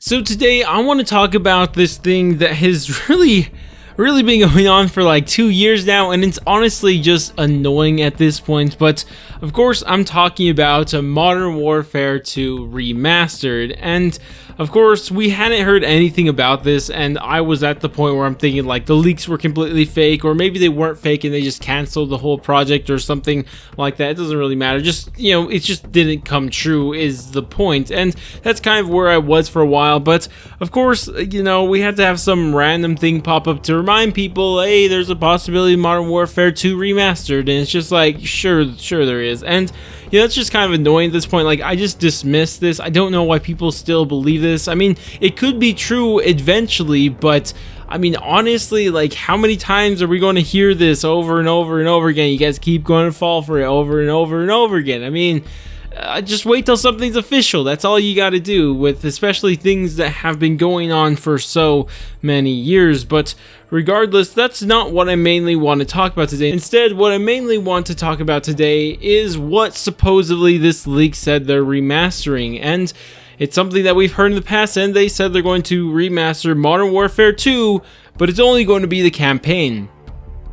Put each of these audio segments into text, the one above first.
So today I want to talk about this thing that has really been going on for like 2 years now, and it's honestly just annoying at this point. But of course I'm talking about Modern Warfare 2 Remastered, and of course we hadn't heard anything about this, and I was at the point where I'm thinking like the leaks were completely fake, or maybe they weren't fake and they just canceled the whole project or something like that. It doesn't really matter, just, you know, it just didn't come true is the point. And that's kind of where I was for a while. But of course, you know, we had to have some random thing pop up to remind people, hey, there's a possibility of Modern Warfare 2 Remastered, and it's just like, sure there is. And yeah, that's just kind of annoying at this point. Like, I just dismissed this. I don't know why people still believe this. I mean, it could be true eventually, but I mean, honestly, like, how many times are we going to hear this over and over and over again? You guys keep going to fall for it over and over and over again. I mean, just wait till something's official. That's all you got to do, with especially things that have been going on for so many years. But regardless, that's not what I mainly want to talk about today. Instead, what I mainly want to talk about today is what supposedly this leak said they're remastering. And it's something that we've heard in the past, and they said they're going to remaster Modern Warfare 2, but it's only going to be the campaign.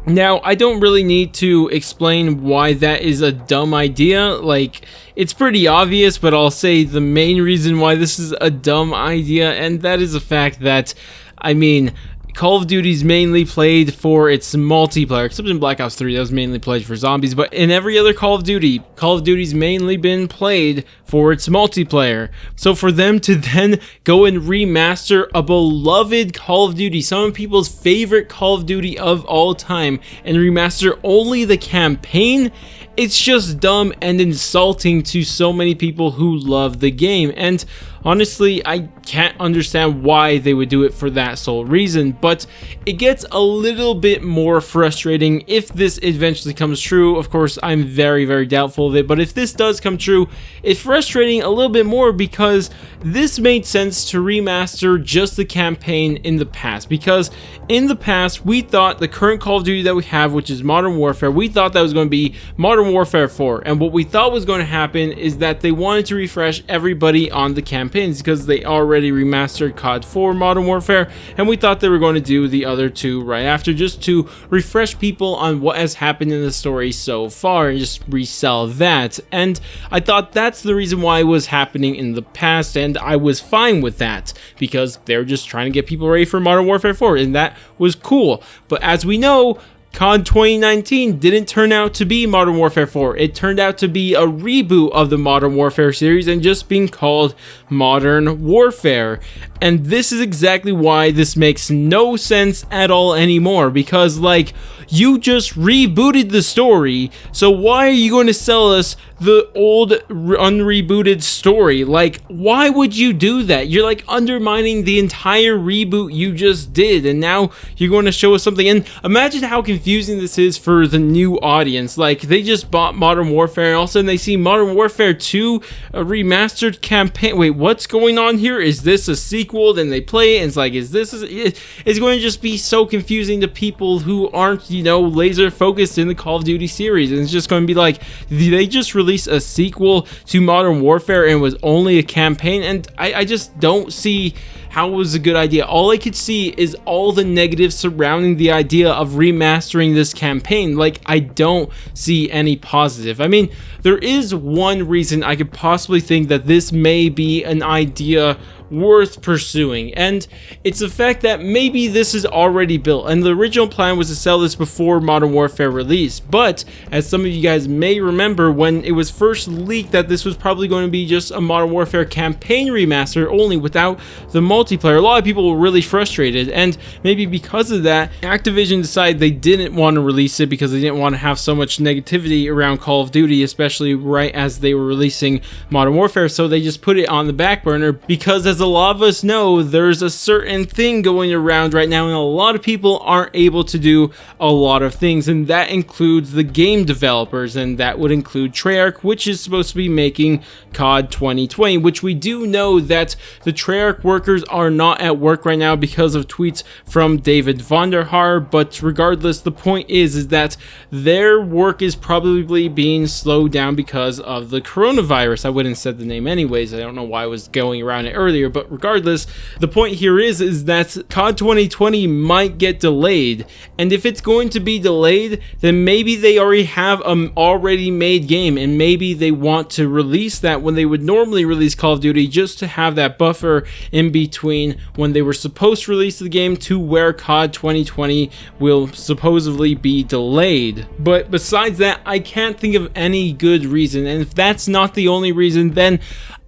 Now, I don't really need to explain why that is a dumb idea. Like, it's pretty obvious, but I'll say the main reason why this is a dumb idea, and that is the fact that, I mean, Call of Duty's mainly played for its multiplayer, except in Black Ops 3, that was mainly played for zombies, but in every other Call of Duty's mainly been played for its multiplayer. So for them to then go and remaster a beloved Call of Duty, some of people's favorite Call of Duty of all time, and remaster only the campaign, it's just dumb and insulting to so many people who love the game. And honestly, I can't understand why they would do it for that sole reason, but it gets a little bit more frustrating if this eventually comes true. Of course, I'm very doubtful of it, but if this does come true, it's frustrating a little bit more because this made sense to remaster just the campaign in the past, because in the past we thought the current Call of Duty that we have, which is Modern Warfare, we thought that was going to be Modern Warfare 4, and what we thought was going to happen is that they wanted to refresh everybody on the campaigns because they already remastered COD 4 Modern Warfare, and we thought they were going to do the other two right after, just to refresh people on what has happened in the story so far and just resell that. And I thought that's the reason why it was happening in the past, and I was fine with that because they're just trying to get people ready for Modern Warfare 4, and that was cool. But as we know, COD 2019 didn't turn out to be Modern Warfare 4. It turned out to be a reboot of the Modern Warfare series and just being called Modern Warfare. And this is exactly why this makes no sense at all anymore, because like, you just rebooted the story, so why are you going to sell us the old unrebooted story? Like, why would you do that? You're like undermining the entire reboot you just did, and now you're going to show us something. And imagine how confusing this is for the new audience. Like, they just bought Modern Warfare, and all of a sudden they see Modern Warfare 2, a remastered campaign. Wait, what's going on here? Is this a sequel? Then they play it, and it's like, it's going to just be so confusing to people who aren't, you know, laser focused in the Call of Duty series. And it's just going to be like, did they just release a sequel to Modern Warfare and it was only a campaign? And I just don't see how it was a good idea. All I could see is all the negatives surrounding the idea of remastering this campaign. Like, I don't see any positive. I mean, there is one reason I could possibly think that this may be an idea worth pursuing, and it's the fact that maybe this is already built, and the original plan was to sell this before Modern Warfare release. But as some of you guys may remember, when it was first leaked that this was probably going to be just a Modern Warfare campaign remaster only without the multiplayer, a lot of people were really frustrated, and maybe because of that, Activision decided they didn't want to release it because they didn't want to have so much negativity around Call of Duty, especially right as they were releasing Modern Warfare, so they just put it on the back burner. Because as a lot of us know, there's a certain thing going around right now, and a lot of people aren't able to do a lot of things, and that includes the game developers, and that would include Treyarch, which is supposed to be making COD 2020, which we do know that the Treyarch workers are not at work right now because of tweets from David Vonderhaar. But regardless, the point is that their work is probably being slowed down because of the coronavirus. I wouldn't have said the name anyways, I don't know why I was going around it earlier, But regardless, the point here is that COD 2020 might get delayed, and if it's going to be delayed, then maybe they already have an already made game, and maybe they want to release that when they would normally release Call of Duty, just to have that buffer in between when they were supposed to release the game to where COD 2020 will supposedly be delayed. But besides that, I can't think of any good reason, and if that's not the only reason, then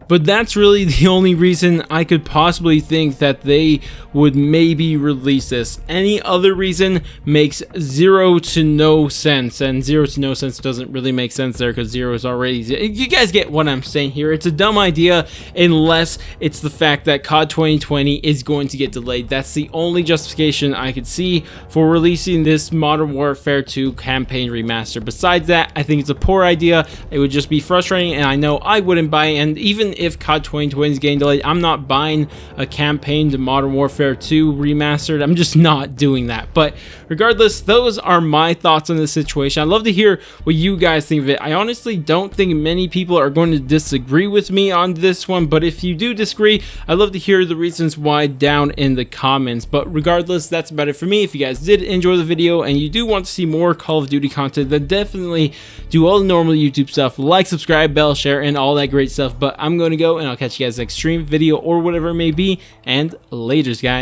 but that's really the only reason I could possibly think that they would maybe release this. Any other reason makes zero to no sense, and zero to no sense doesn't really make sense there because zero is already... You guys get what I'm saying here. It's a dumb idea unless it's the fact that COD 2020 is going to get delayed. That's the only justification I could see for releasing this Modern Warfare 2 campaign remaster. Besides that, I think it's a poor idea. It would just be frustrating, and I know I wouldn't buy it. And even if COD 2020 is getting delayed, I'm not buying a campaign to Modern Warfare 2 remastered. I'm just not doing that. But regardless, those are my thoughts on this situation. I'd love to hear what you guys think of it. I honestly don't think many people are going to disagree with me on this one, but if you do disagree, I'd love to hear the reasons why down in the comments. But regardless, that's about it for me. If you guys did enjoy the video and you do want to see more Call of Duty content, then definitely do all the normal YouTube stuff, like, subscribe, bell, share, and all that great stuff. But I'm going to go, and I'll catch you guys next stream, video, or whatever it may be, and laters, guys.